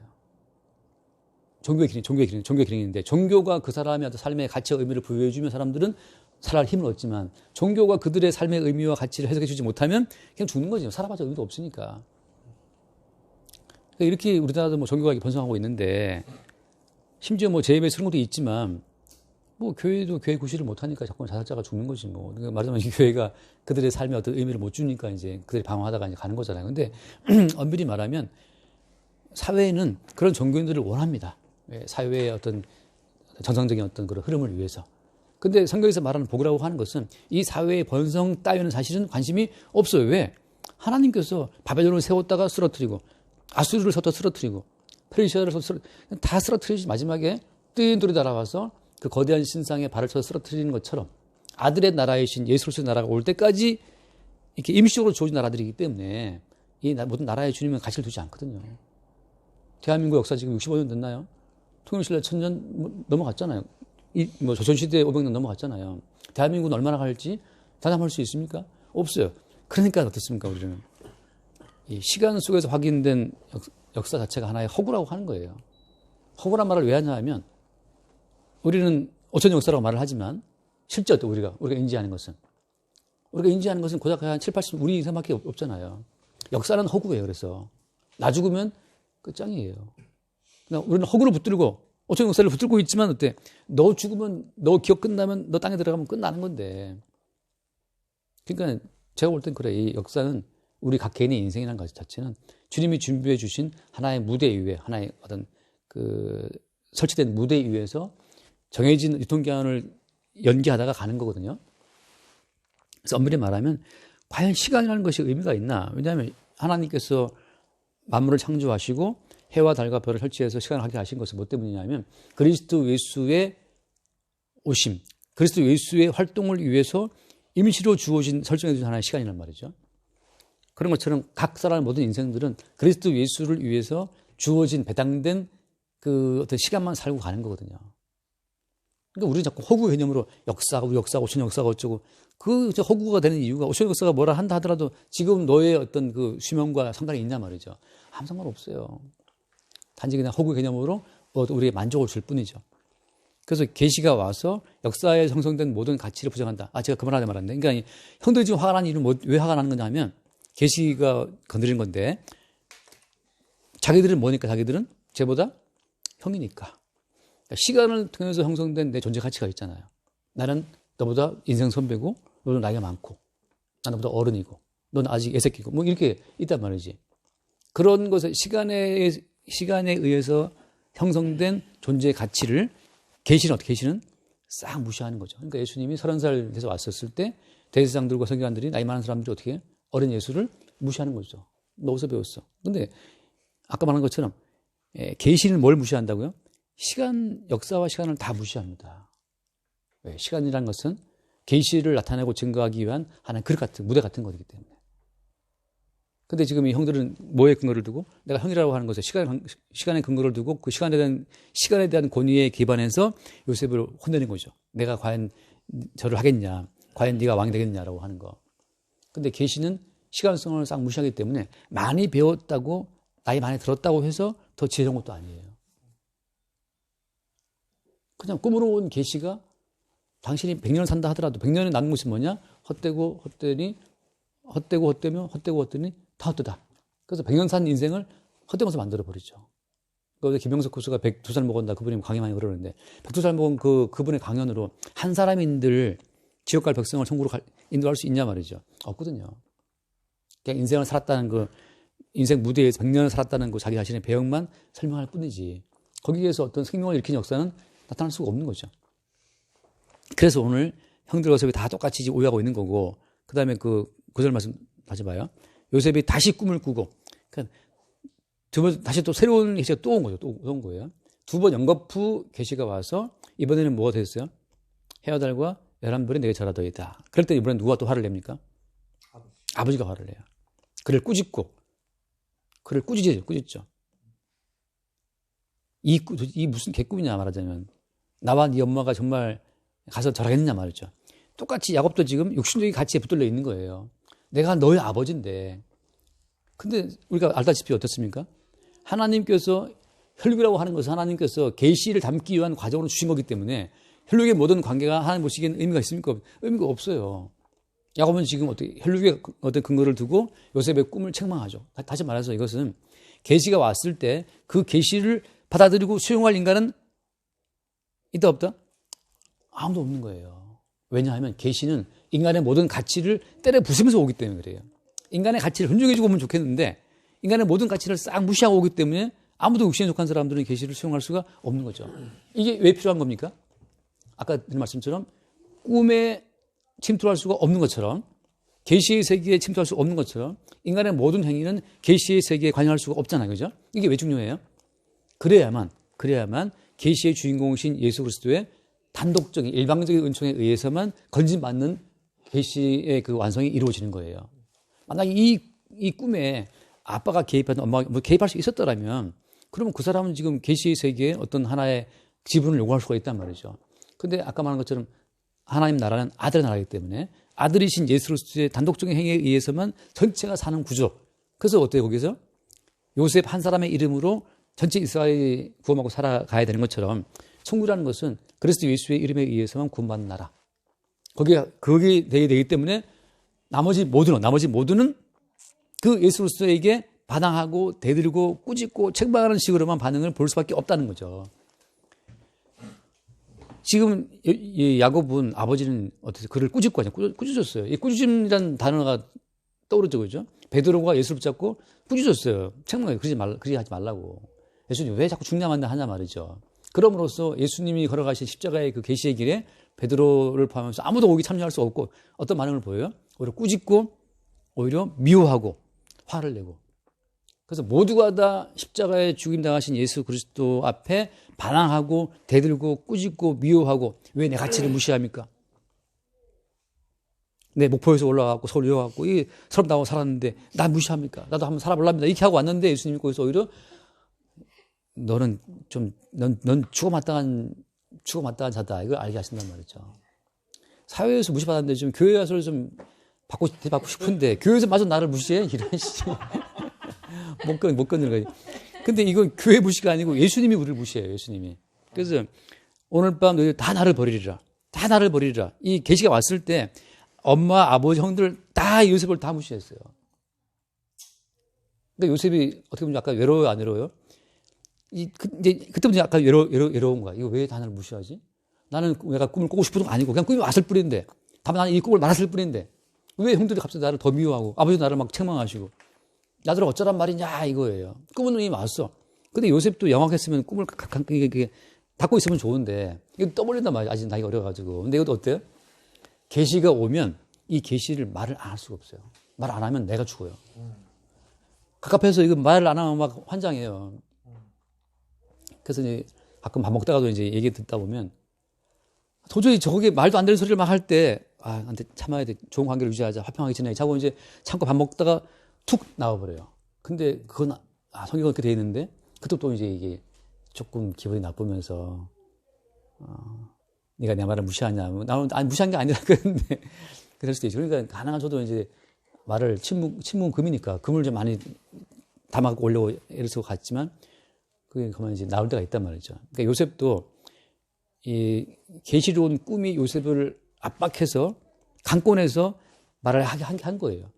종교의 기능인데 종교가 그 사람의 삶의 가치와 의미를 부여해주면 사람들은 살아갈 힘을 얻지만 종교가 그들의 삶의 의미와 가치를 해석해주지 못하면 그냥 죽는 거지. 살아봐서 의미도 없으니까. 그러니까 이렇게 우리나라도 뭐 종교가 번성하고 있는데 심지어 뭐 제 입에 쓰는 것도 있지만 뭐 교회도 교회 구실을 못하니까 자꾸 자살자가 죽는 거지 뭐. 그러니까 말하자면 이 교회가 그들의 삶에 어떤 의미를 못 주니까 이제 그들이 방황하다가 이제 가는 거잖아요. 근데 엄밀히 말하면 사회는 그런 종교인들을 원합니다. 사회의 어떤 정상적인 어떤 그런 흐름을 위해서. 근데 성경에서 말하는 복이라고 하는 것은 이 사회의 번성 따위는 사실은 관심이 없어요. 왜? 하나님께서 바벨론을 세웠다가 쓰러뜨리고 아수르를 세웠다 쓰러뜨리고 페르시아를 다 쓰러뜨리지 마지막에 뜨인 돌이 날아와서 그 거대한 신상에 발을 쳐서 쓰러뜨리는 것처럼 아들의 나라이신 예수로서의 나라가 올 때까지 이렇게 임시적으로 주어진 나라들이기 때문에 이 모든 나라의 주님은 가치를 두지 않거든요. 대한민국 역사 지금 65년 됐나요? 통일신라 1000년 넘어갔잖아요. 뭐 조선시대 500년 넘어갔잖아요. 대한민국은 얼마나 갈지 단합할 수 있습니까? 없어요. 그러니까 어떻습니까? 우리는 이 시간 속에서 확인된 역사 자체가 하나의 허구라고 하는 거예요. 허구란 말을 왜 하냐 하면 우리는 5천 역사라고 말을 하지만 실제 어떤 우리가 인지하는 것은 고작 한 7, 80 우리 인생밖에 없잖아요. 역사는 허구예요. 그래서 나 죽으면 끝장이에요. 그러니까 우리는 허구를 붙들고 5천 역사를 붙들고 있지만 어때? 너 죽으면 너 기억 끝나면 너 땅에 들어가면 끝나는 건데. 그러니까 제가 볼 땐 그래. 이 역사는 우리 각 개인의 인생이라는 것 자체는 주님이 준비해 주신 하나의 무대 위에 하나의 어떤 설치된 무대 위에서 정해진 유통기한을 연기하다가 가는 거거든요. 그래서 엄밀히 말하면 과연 시간이라는 것이 의미가 있나? 왜냐하면 하나님께서 만물을 창조하시고 해와 달과 별을 설치해서 시간을 하게 하신 것은 뭐 때문이냐면 그리스도 예수의 오심, 그리스도 예수의 활동을 위해서 임시로 주어진 설정해 주신 하나의 시간이란 말이죠. 그런 것처럼 각 사람의 모든 인생들은 그리스도 예수를 위해서 주어진 배당된 그 어떤 시간만 살고 가는 거거든요. 그러니까 우리는 자꾸 허구 개념으로 역사가 5천 역사가 어쩌고 그 허구가 되는 이유가 5천 역사가 뭐라 한다 하더라도 지금 너의 어떤 그 수명과 상관이 있냐 말이죠. 아무 상관 없어요. 단지 그냥 허구 개념으로 우리에게 만족을 줄 뿐이죠. 그래서 계시가 와서 역사에 형성된 모든 가치를 부정한다. 제가 그 말 하자 말았는데. 그러니까 형들이 지금 화가 나는 이유는 왜 화가 나는 거냐 하면 계시가 건드린 건데 자기들은 뭐니까 자기들은 쟤보다 형이니까. 그러니까 시간을 통해서 형성된 내 존재 가치가 있잖아요. 나는 너보다 인생 선배고 너는 나이가 많고 나는 너보다 어른이고 너는 아직 애새끼고 뭐 이렇게 있단 말이지. 그런 것에 시간에 의해서 형성된 존재의 가치를 계시는 싹 무시하는 거죠. 그러니까 예수님이 30살 돼서 왔었을 때 대제사장들과 서기관들이 나이 많은 사람들이 어떻게 어린 예수를 무시하는 거죠. 너 어디서 배웠어? 근데 아까 말한 것처럼 계시는 뭘 무시한다고요? 역사와 시간을 다 무시합니다. 왜? 시간이라는 것은 계시를 나타내고 증거하기 위한 하나의 그릇 같은 무대 같은 거기 때문에. 근데 지금 이 형들은 뭐에 근거를 두고 내가 형이라고 하는 것에 시간의 근거를 두고 그 시간에 대한 권위에 기반해서 요셉을 혼내는 거죠. 내가 과연 저를 하겠냐, 과연 네가 왕이 되겠냐라고 하는 거. 근데 계시는 시간성을 싹 무시하기 때문에 많이 배웠다고 나이 많이 들었다고 해서 더 지혜로운 것도 아니에요. 그냥 꿈으로 온 계시가 당신이 100년을 산다 하더라도 100년에 남은 것이 뭐냐? 헛되고 헛되면 다 헛되다. 그래서 100년 산 인생을 헛된 것을 만들어버리죠. 그래서 김영석 교수가 102살 먹었다. 그분이 강의 많이 그러는데 102살 먹은 그분의 강연으로 한 사람인들 지옥 갈 백성을 천국으로 인도할 수 있냐 말이죠. 없거든요. 그냥 인생을 살았다는 인생 무대에서 100년을 살았다는 자기 자신의 배역만 설명할 뿐이지. 거기에서 어떤 생명을 일으킨 역사는 나타날 수가 없는 거죠. 그래서 오늘 형들 요셉이 다 똑같이 오해하고 있는 거고, 그 다음에 그 구절 말씀 다시 봐요. 요셉이 다시 꿈을 꾸고, 그러니까 두 번 다시 또 새로운 계시가 또 온 거죠. 또 온 거예요. 두 번 연거푸 계시가 와서 이번에는 뭐가 됐어요? 해와 달과 11별이 내게 절하더이다. 그럴 때 이번엔 누가 또 화를 냅니까? 아버지가 화를 내요. 그를 꾸짖죠. 이 무슨 개꿈이냐 말하자면, 나와 네 엄마가 정말 가서 절하겠느냐 말이죠. 똑같이 야곱도 지금 육신적인 가치에 붙들려 있는 거예요. 내가 너의 아버지인데. 근데 우리가 알다시피 어떻습니까? 하나님께서 혈육이라고 하는 것은 하나님께서 계시를 담기 위한 과정으로 주신 거기 때문에 혈육의 모든 관계가 하나님 보시기에는 의미가 있습니까? 의미가 없어요. 야곱은 지금 혈육의 어떤 근거를 두고 요셉의 꿈을 책망하죠. 다시 말해서 이것은 계시가 왔을 때 그 계시를 받아들이고 수용할 인간은 있다 없다? 아무도 없는 거예요. 왜냐하면 계시는 인간의 모든 가치를 때려 부수면서 오기 때문에 그래요. 인간의 가치를 존중해주고 오면 좋겠는데 인간의 모든 가치를 싹 무시하고 오기 때문에 아무도 육신에 속한 사람들은 계시를 수용할 수가 없는 거죠. 이게 왜 필요한 겁니까? 아까 드린 말씀처럼 꿈에 침투할 수가 없는 것처럼, 계시의 세계에 침투할 수 없는 것처럼 인간의 모든 행위는 계시의 세계에 관여할 수가 없잖아요. 그죠? 이게 왜 중요해요? 그래야만 계시의 주인공이신 예수 그리스도의 단독적인 일방적인 은총에 의해서만 건진받는 계시의 그 완성이 이루어지는 거예요. 만약에 이 꿈에 아빠가 개입하든 엄마가 개입할 수 있었더라면 그러면 그 사람은 지금 계시의 세계에 어떤 하나의 지분을 요구할 수가 있단 말이죠. 근데 아까 말한 것처럼 하나님 나라는 아들의 나라이기 때문에 아들이신 예수 그리스도의 단독적인 행위에 의해서만 전체가 사는 구조. 그래서 어때요 거기서? 요셉 한 사람의 이름으로 전체 이스라엘이 구원받고 살아가야 되는 것처럼 천국이라는 것은 그리스도 예수의 이름에 의해서만 구원받는 나라. 거기에 되기 때문에 나머지 모두는 그 예수 그리스도에게 반항하고 대들고 꾸짖고 책망하는 식으로만 반응을 볼 수밖에 없다는 거죠. 지금 야곱은 아버지는 어떻게 그를 꾸짖고 하냐 꾸짖었어요. 이 꾸짖음이라는 단어가 떠오르죠, 그죠? 베드로가 예수를 붙잡고 꾸짖었어요. 책망해 그러지 하지 말라고. 예수님 왜 자꾸 중량만 하냐 말이죠. 그럼으로써 예수님이 걸어가신 십자가의 그 계시의 길에 베드로를 포함해서 아무도 거기 참여할 수 없고 어떤 반응을 보여요? 오히려 꾸짖고 오히려 미워하고 화를 내고. 그래서 모두가 다 십자가에 죽임당하신 예수 그리스도 앞에 반항하고 대들고 꾸짖고 미워하고 왜 내 가치를 무시합니까? 내 목포에서 올라가고 서울 이어가고 서럽다고 살았는데 나 무시합니까? 나도 한번 살아볼랍니다. 이렇게 하고 왔는데 예수님이 거기서 오히려 넌 죽어마땅한 자다. 이걸 알게 하신단 말이죠. 사회에서 무시받았는데 좀 교회 와서 좀 받고 싶은데 교회에서 마저 나를 무시해? 이런 씨. 못 끊는 거지. 근데 이건 교회 무시가 아니고 예수님이 우리를 무시해요. 예수님이. 그래서 오늘 밤 너희들 다 나를 버리리라. 다 나를 버리리라. 이 계시가 왔을 때 엄마, 아버지, 형들 다 요셉을 다 무시했어요. 그러니까 요셉이 어떻게 보면 약간 외로워요, 안 외로워요? 이제 그때부터 약간 외로운 거야. 이거 왜 다 나를 무시하지? 나는 내가 꿈을 꾸고 싶은 건 아니고 그냥 꿈이 왔을 뿐인데, 다만 나는 이 꿈을 말았을 뿐인데, 왜 형들이 갑자기 나를 더 미워하고, 아버지 나를 막 책망하시고, 나들 어쩌란 말이냐 이거예요. 꿈은 이미 왔어. 근데 요셉도 영악했으면 꿈을 닫고 있으면 좋은데, 이거 떠벌린단 말이야. 아직 나이가 어려가지고. 근데 이것도 어때요? 계시가 오면 이 계시를 말을 안 할 수가 없어요. 말 안 하면 내가 죽어요. 갑갑해서 이거 말을 안 하면 막 환장해요. 그래서 이제 가끔 밥 먹다가도 이제 얘기 듣다 보면 도저히 저게 말도 안 되는 소리를 막 할 때, 안 돼, 참아야 돼. 좋은 관계를 유지하자. 화평하게 지내자. 하고 이제 참고 밥 먹다가 툭 나와버려요. 근데 그건, 성경은 그렇게 돼 있는데, 그때 또 이제 이게 조금 기분이 나쁘면서, 네가 내 말을 무시하냐. 나는, 무시한 게 아니라 그랬는데, 그럴 수도 있죠. 그러니까 가능한 저도 이제 말을 침묵은 금이니까 금을 좀 많이 담아갖고 올려고 애를 쓰고 갔지만, 그게 그만 이제 나올 때가 있단 말이죠. 그러니까 요셉도 이 계시로 온 꿈이 요셉을 압박해서 강권해서 말을 하게 한 거예요.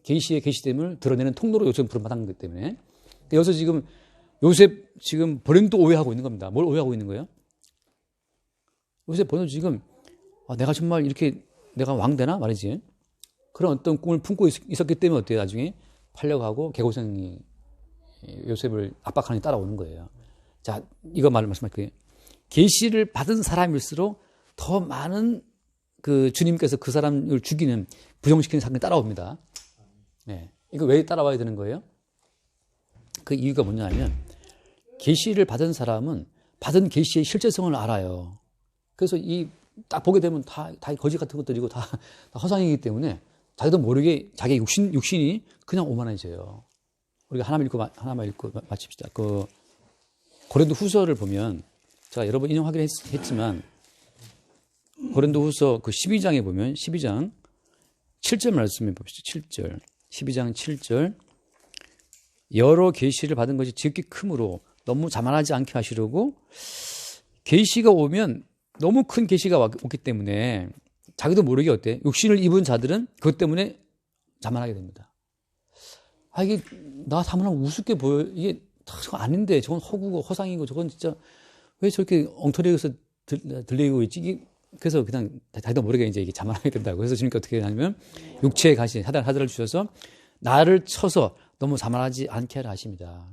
계시의 계시됨을 드러내는 통로로 요셉을 부름받은 거기 때문에. 여기서 지금 요셉 지금 본인도 오해하고 있는 겁니다. 뭘 오해하고 있는 거예요? 요셉 본인 지금 내가 정말 이렇게 내가 왕 되나 말이지. 그런 어떤 꿈을 품고 있었기 때문에 어때요? 나중에 팔려가고 개고생이 요셉을 압박하는 게 따라오는 거예요. 자, 이거 말씀할게요. 계시를 받은 사람일수록 더 많은 그 주님께서 그 사람을 죽이는 부정시키는 사건이 따라옵니다. 네. 이거 왜 따라와야 되는 거예요? 그 이유가 뭐냐면 계시를 받은 사람은 받은 계시의 실제성을 알아요. 그래서 딱 보게 되면 다 거짓 같은 것들이고 다 허상이기 때문에 자기도 모르게 자기 육신이 그냥 오만해져요. 우리가 하나만 읽고 마칩시다. 그 고린도 후서를 보면 제가 여러 번 인용하긴 했지만 고린도 후서 그 12장에 보면 12장 7절 말씀해 봅시다. 7절. 12장 7절. 여러 계시를 받은 것이 지극히 크므로 너무 자만하지 않게 하시려고 계시가 오면 너무 큰 계시가 왔기 때문에 자기도 모르게 어때? 육신을 입은 자들은 그것 때문에 자만하게 됩니다. 이게 나 자만하면 우습게 보여. 이게 저건 아닌데 저건 허구고 허상이고 저건 진짜 왜 저렇게 엉터리에서 들리고 있지? 그래서 그냥 자기도 모르게 이제 이게 자만하게 된다고. 그래서 주님께 어떻게 하냐면 육체의 가시 하달을 주셔서 나를 쳐서 너무 자만하지 않게 하라 하십니다.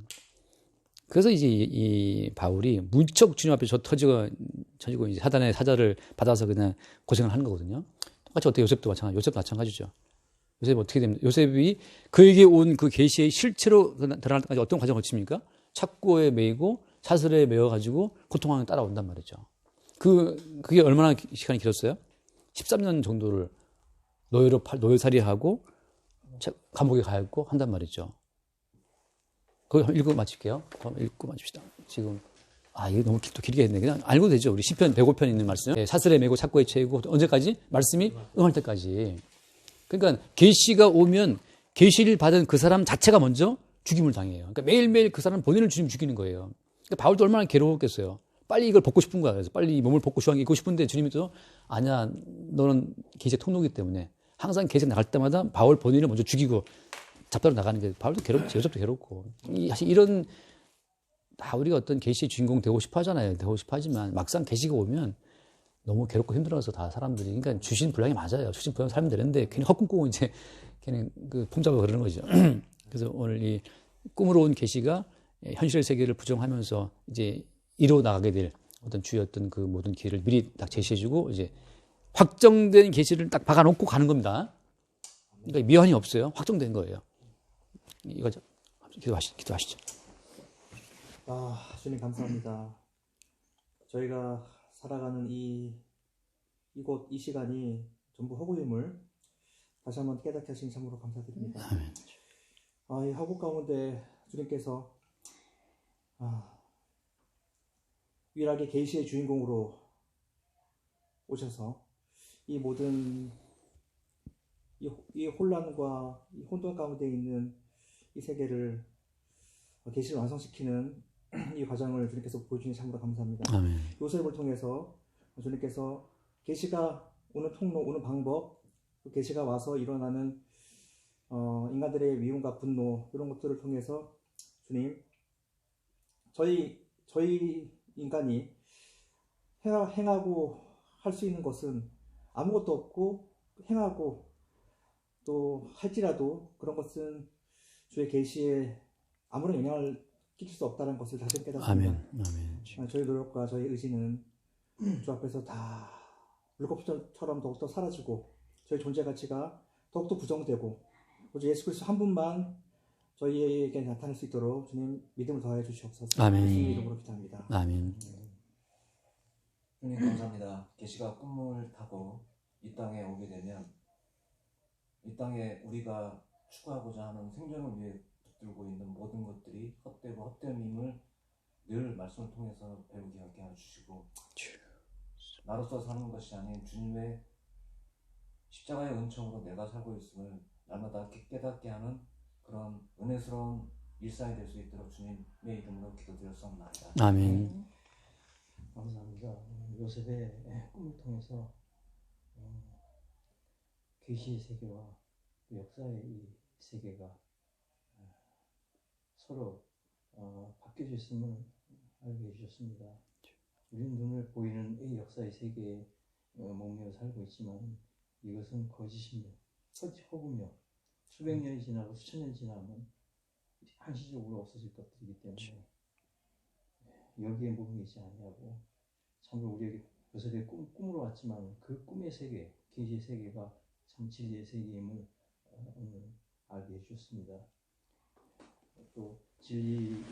그래서 이제 이 바울이 무척 주님 앞에 터지고 이제 사단의 사자를 받아서 그냥 고생을 하는 거거든요. 똑같이 어떻게 요셉도 마찬가지죠. 요셉이 어떻게 됩니까? 요셉이 그에게 온 그 계시의 실체로 드러날 때까지 어떤 과정을 거칩니까? 착고에 매이고 사슬에 매어가지고 고통하는 따라온단 말이죠. 그게 얼마나 시간이 길었어요? 13년 정도를 노예살이하고 감옥에 가 있고 한단 말이죠. 그거 읽고 마칠게요. 읽고 마칩시다. 지금 이거 너무 또 길게 했네. 그냥 알고 되죠. 우리 시편 105편 있는 말씀. 사슬에 매고 착고에 채이고 언제까지? 말씀이 응할 때까지. 그러니까 계시가 오면 계시를 받은 그 사람 자체가 먼저 죽임을 당해요. 그러니까 매일매일 그 사람 본인을 주님 죽이는 거예요. 그러니까 바울도 얼마나 괴로웠겠어요. 빨리 이걸 벗고 싶은 거야. 그래서 빨리 이 몸을 벗고 주황 입고 싶은데 주님이 또 아니야, 너는 계시의 통로이기 때문에 항상 계시 나갈 때마다 바울 본인을 먼저 죽이고 잡다로 나가는 게 바울도 괴롭지, 요셉도 괴롭고. 사실 이런 다 우리가 어떤 계시의 주인공 되고 싶어 하잖아요. 되고 싶어 하지만 막상 계시가 오면 너무 괴롭고 힘들어서 다 사람들이, 그러니까 주신 분량이 맞아요. 주신 분량 살면 되는데 괜히 헛꿈꾸고 이제 괜히 그 폼잡고 그러는 거죠. 그래서 오늘 이 꿈으로 온 계시가 현실의 세계를 부정하면서 이제 이루어 나가게 될 어떤 주의 어떤 그 모든 길을 미리 딱 제시해주고 이제 확정된 계시를 딱 박아놓고 가는 겁니다. 그러니까 미완이 없어요. 확정된 거예요. 이거죠. 기도하시죠.
주님 감사합니다. 저희가 살아가는 이곳, 이 시간이 전부 허구임을 다시 한번 깨닫게 하신 참으로 감사드립니다.
아멘.
이 허구 가운데 주님께서 유일하게 계시의 주인공으로 오셔서 이 모든 이 혼란과 이 혼돈 가운데 있는 이 세계를 계시를 완성시키는 이 과정을 주님께서 보여주니 참으로 감사합니다.
아멘.
요셉을 통해서 주님께서 계시가 오는 통로, 오는 방법, 그 계시가 와서 일어나는 인간들의 미움과 분노 이런 것들을 통해서 주님, 저희 인간이 행하고 할 수 있는 것은 아무것도 없고 행하고 또 할지라도 그런 것은 주의 계시에 아무런 영향을 끼칠 수 없다는 것을 다시 깨닫습니다.
아멘.
저희 노력과 저희 의지는 주 앞에서 다 물거품처럼 더욱더 사라지고 저희 존재 가치가 더욱더 부정되고 오직 예수 그리스도 한 분만 저희에게 나타날 수 있도록 주님 믿음을 더하여 주시옵소서.
아멘.
예수님 이름으로 기도합니다.
아멘.
주님 감사합니다. 계시가 꿈을 타고 이 땅에 오게 되면 이 땅에 우리가 추구하고자 하는 생존을 위해 붙들고 있는 모든 것들이 헛되고 헛됨임을 늘 말씀을 통해서 배우게 하게 해주시고 나로서 사는 것이 아닌 주님의 십자가의 은총으로 내가 살고 있음을 날마다 깨닫게 하는 그런 은혜스러운 일상이 될 수 있도록 주님의 이름으로 기도드렸사옵나이다.
아멘.
감사합니다. 요셉의 꿈을 통해서 계시의 세계와 역사의 이 세계가 서로 바뀌어져 있음을 알게 해주셨습니다. 우리는 눈을 보이는 이 역사의 세계에 목매어 살고 있지만 이것은 거짓이며 허구며 수백 년이 지나고 수천 년이 지나면 한시적으로 없어질 것들이기 때문에 여기에 목매이지 아니하고 참으로 우리에게 요셉의 꿈으로 왔지만 그 꿈의 세계, 계시의 세계가 참 진리의 세계임을 오늘 알게 해주셨습니다. 또 진리,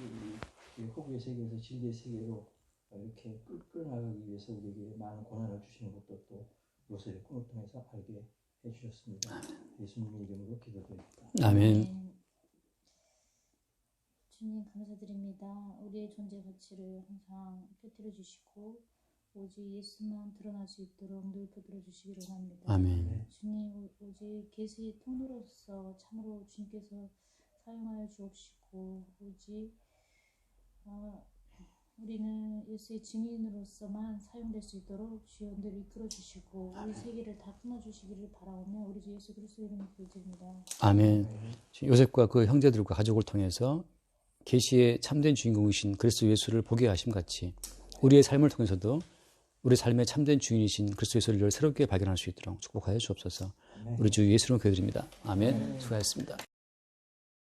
허구의 세계에서 진리의 세계로 이렇게 끌어나가기 위해서 우리에게 많은 고난을 주시는 것도 또 요셉의 꿈을 통해서 알게 해주셨습니다. 예수님의 이름으로 기도드립니다.
아멘.
주님 감사드립니다. 우리의 존재 가치를 항상 펴뜨려 주시고 오직 예수만 드러날 수 있도록 늘 붙들어 주시기를 원합니다.
아멘.
주님 오직 계시의 통로로서 참으로 주님께서 사용하여 주옵시고 오직 우리는 예수의 증인으로서만 사용될 수 있도록 주여 늘 이끌어 주시고 우리 세계를 다 품어 주시기를 바라오며 우리 주 예수 그리스도의 이름으로 기도드립니다.
아멘. 요셉과 그 형제들과 가족을 통해서 계시의 참된 주인공이신 그리스도 예수를 보게 하심 같이 우리의 삶을 통해서도 우리 삶의 참된 주인이신 그리스도 예수를 새롭게 발견할 수 있도록 축복하여 주옵소서. 우리 주 예수로 기도드립니다. 아멘. 수고하셨습니다.